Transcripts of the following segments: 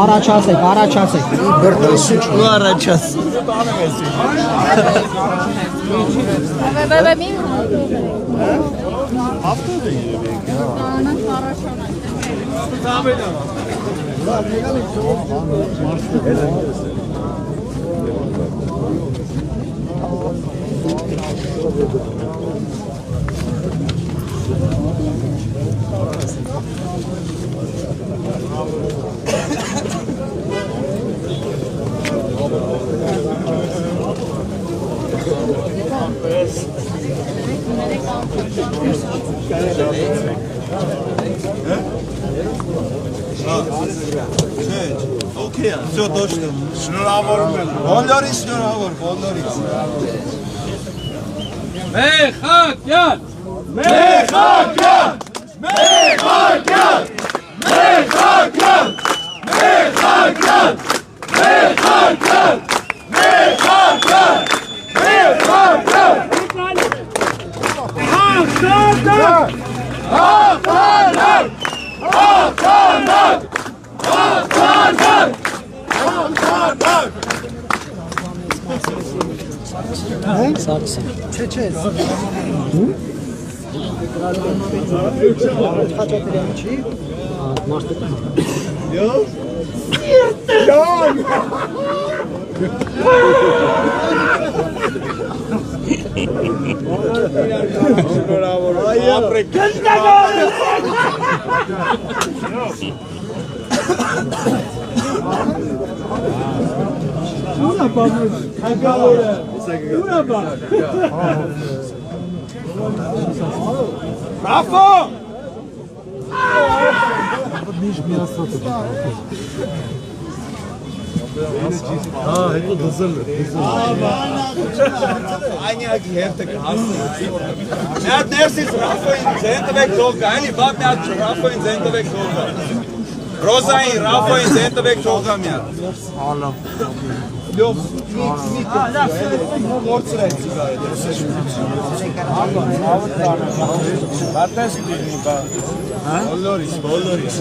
Առաջացեք, առաջացեք։ Ու առաջաց։ Okay, все точно. Շնորհավորում եմ։ Բոլորիս շնորհավոր, բոլորիս։ Մեխակյան! Մեխակյան! Մեխակյան! Մեխակյան! Մեխակյան! Մեխակյան! Մեխակյան! Մեխակյան! Հաղթանակ! Հաղթանակ! Հաղթանակ! Հաղթանակ! Հաղթանակ! Սաքսը։ Չէ։ Խաչատրյանը չի։ Մարտիկը։ Յոն! Շնորհավոր։ Ապրեք։ Ուրա բանը, հանգալորը, ուրա բանը։ Ռաֆո! Միշտ մի աստված է։ հետո դզել է։ Այնյակի հետը կհասնի։ Միատ ներսից Ռաֆոին ձեն տվեք թող գա, այնի բա միատ Ռաֆոին ձեն տվեք թող գա։ Ռոզային Ռաֆոին ձեն տվեք թող գա միատ։ Հալա։ Լյով, գործրեք ծիգարը։ Բատես դիրնի բա։ Բոլորիս։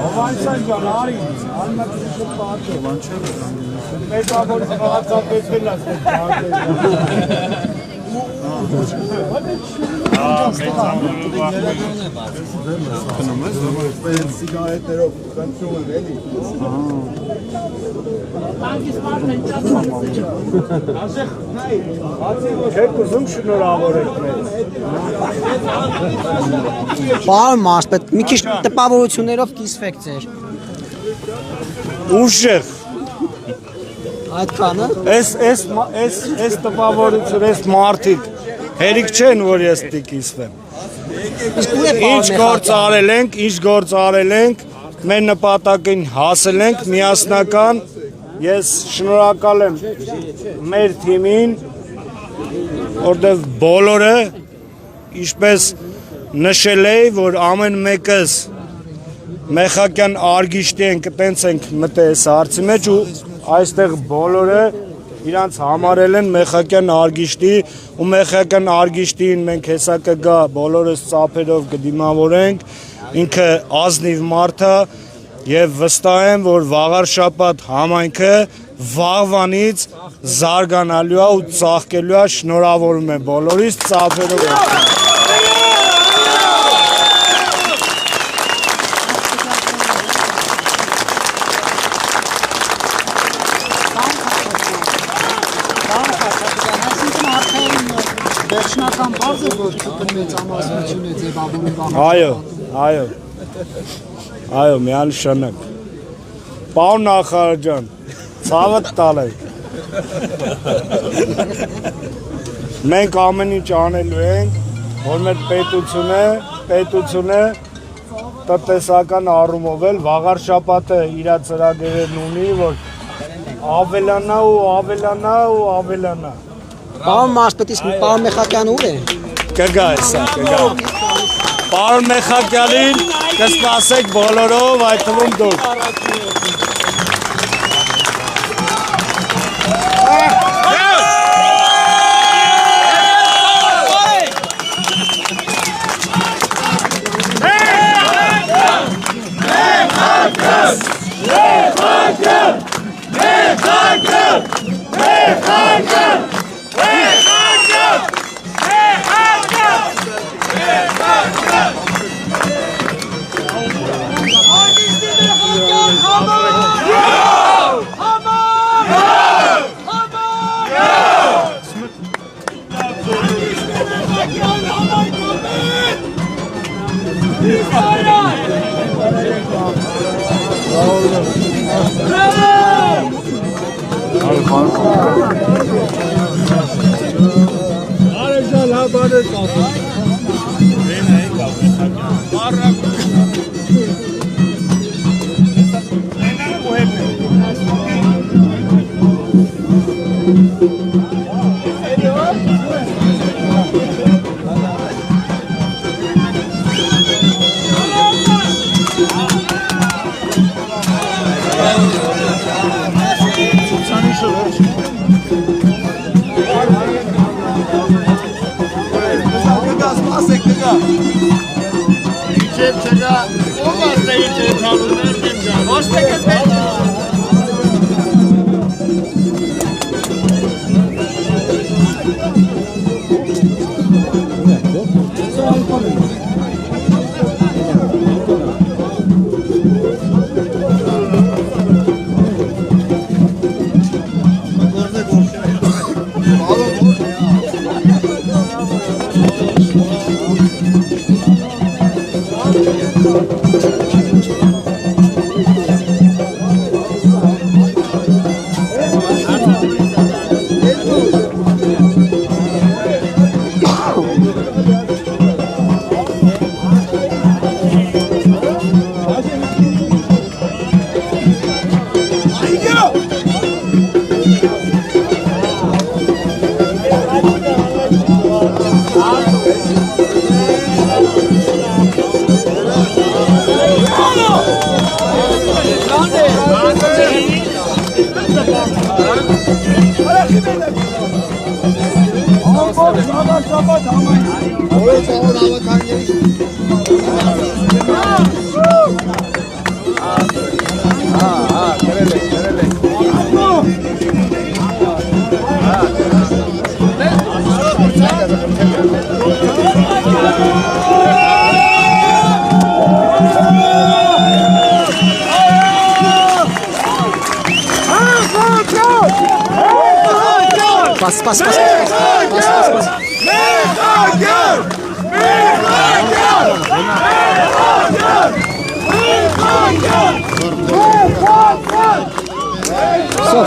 Հովանցան ջան, արի, անմատի շպատը։ Մեր բաբորը խաղացապետել աստ է Սիգարետներով կնցում են էլի։ Չեք ուզում շնորհավորեք մեզ։ Պարոն Մարզպետ, մի քիչ տպավորություններով կիսվեք ձեր։ Ուժեղ։ Այդքանը։ Այս տպավորություն, այս մարդիկ հերիք չեն, որ ես տիկիսվեմ։ Ինչ գործ արել ենք, մեր նպատակին հասել ենք միասնական, ես շնորհակալ եմ մեր թիմին, որտեղ բոլորը, ինչպես նշել էի, որ ամեն մեկս մեխակյան արգիշտի ենք, տենց ենք մտել այս հարցի մեջ ու այստեղ բոլորը իրանց համարել են մեխակյան արգիշտի ու մեխակյան արգիշտին մենք հեսա կգա բոլորս ծափերով կդիմավորենք, ինքը ազնիվ մարդ է եւ վստահ եմ, որ վաղար շաբաթ համայնքը վաղվանից զարգանալու է ու ծաղկելու է, շնորհավորում եմ բոլորիս ծափերով։ Վերջնական բազը, որ մեծ ամասություն է ձևավորում։ Այո, միանշանակ։ Պարոն նախարար ջան, ցավդ տալեք։ Մենք ամեն ինչ անելու ենք, որ մեր պետությունը տնտեսական առումով էլ վաղար շաբաթը իր ծրագրերն ունի, որ ավելանա ու ավելանա ու ավելանա։ Պարոն Մարզպետից պարոն Մեխակյանը ուր է։ Կգա հեսա, կգա։ Պարոն Մեխակյանին կսպասեք բոլորով, այդ թվում դուք։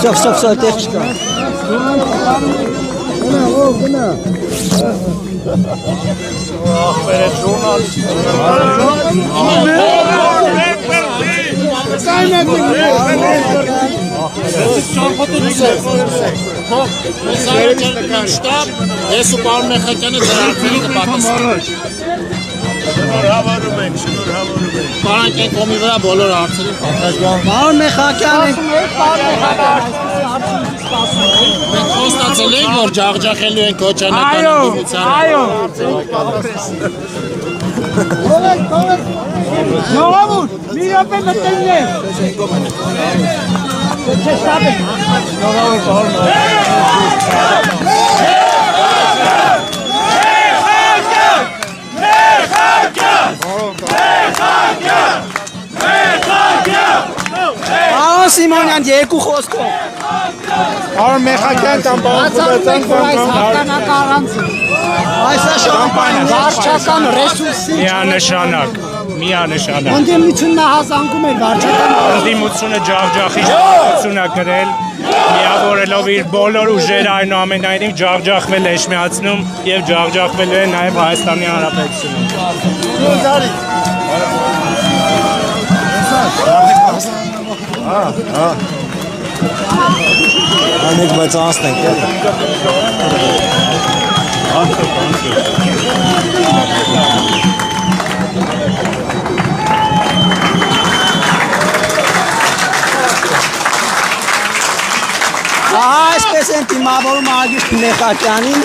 Սով, տեղ չկա։ Ես ու պարոն Մեխակյանը դրանցերի կպատասխանենք։ Շնորհավորում ենք։ Պարոն Կենկոմի վրա բոլոր հարցերին պատասխան։ Պարոն Մեխակյան Մենք խոստացել ենք, որ ջախջախելու ենք Քոչանյանի ընդդիմությանը։ Այո։ Նորամուր, մի րոպե մտնենք։ Պարոն Սիմոնյան, երկու խոսքով։ Պարոն Մեխակյան կամ պարոն Այս վարչական ռեսուրսի Միանշանակ ընդդիմությունն հազանգում էր վարչական ընդդիմությունը ջախջախի ջախջախություն է գրել միավորելով իր բոլոր ուժերը այնուամենայնիվ ջախջախվել էջմիածնում եւ ջախջախվելու է նաեւ Հայաստանի Հանրապետությունը Անեք բայց անցնենք էլի Այսպես են դիմավորում Ագիշտ Մեխակյանին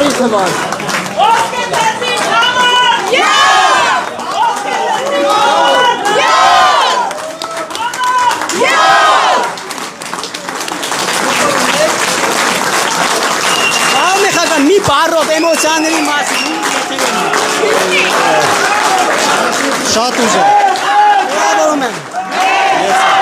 Բարի թվան։ Աղմեխական մի բարով էմոցիաների մասին։ Շատ ուժ է։ Բրավորում եմ։